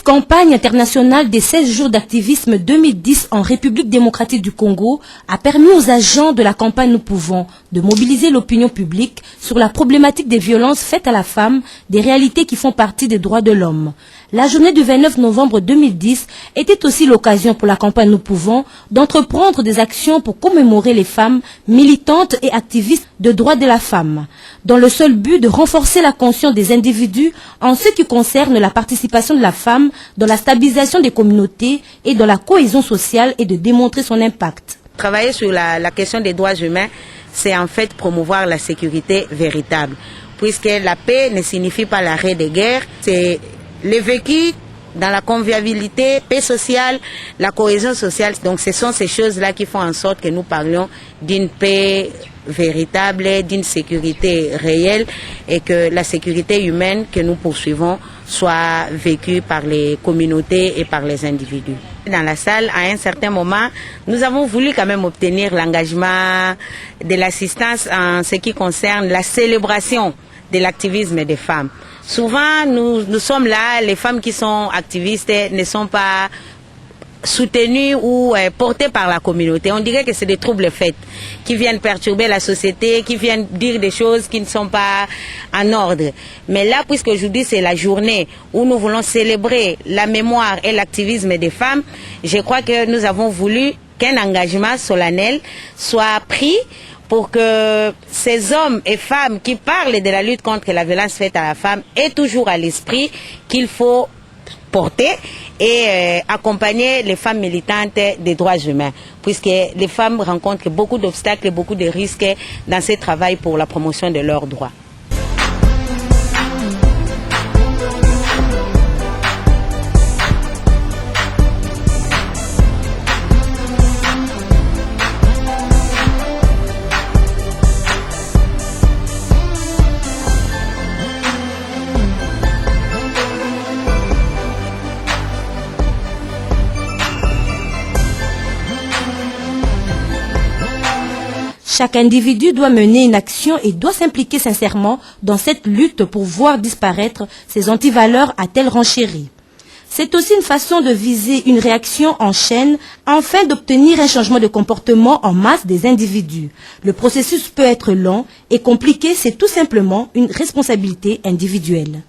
Cette campagne internationale des 16 jours d'activisme 2010 en République démocratique du Congo a permis aux agents de la campagne Nous Pouvons de mobiliser l'opinion publique sur la problématique des violences faites à la femme, des réalités qui font partie des droits de l'homme. La journée du 29 novembre 2010 était aussi l'occasion pour la campagne Nous Pouvons d'entreprendre des actions pour commémorer les femmes militantes et activistes de droits de la femme, dans le seul but de renforcer la conscience des individus en ce qui concerne la participation de la femme dans la stabilisation des communautés et dans la cohésion sociale et de démontrer son impact. Travailler sur la question des droits humains, c'est en fait promouvoir la sécurité véritable, puisque la paix ne signifie pas l'arrêt des guerres, c'est le vécu dans la convivialité, paix sociale, la cohésion sociale. Donc ce sont ces choses-là qui font en sorte que nous parlions d'une paix véritable, d'une sécurité réelle et que la sécurité humaine que nous poursuivons soit vécue par les communautés et par les individus. Dans la salle, à un certain moment, nous avons voulu quand même obtenir l'engagement de l'assistance en ce qui concerne la célébration de l'activisme des femmes. Souvent, nous sommes là, les femmes qui sont activistes ne sont pas soutenues ou portées par la communauté. On dirait que c'est des troubles faits qui viennent perturber la société, qui viennent dire des choses qui ne sont pas en ordre. Mais là, puisque aujourd'hui c'est la journée où nous voulons célébrer la mémoire et l'activisme des femmes, je crois que nous avons voulu qu'un engagement solennel soit pris pour que ces hommes et femmes qui parlent de la lutte contre la violence faite à la femme aient toujours à l'esprit qu'il faut porter et accompagner les femmes militantes des droits humains, puisque les femmes rencontrent beaucoup d'obstacles et beaucoup de risques dans ce travail pour la promotion de leurs droits. Chaque individu doit mener une action et doit s'impliquer sincèrement dans cette lutte pour voir disparaître ces antivaleurs à tel renchéri. C'est aussi une façon de viser une réaction en chaîne afin d'obtenir un changement de comportement en masse des individus. Le processus peut être long et compliqué, c'est tout simplement une responsabilité individuelle.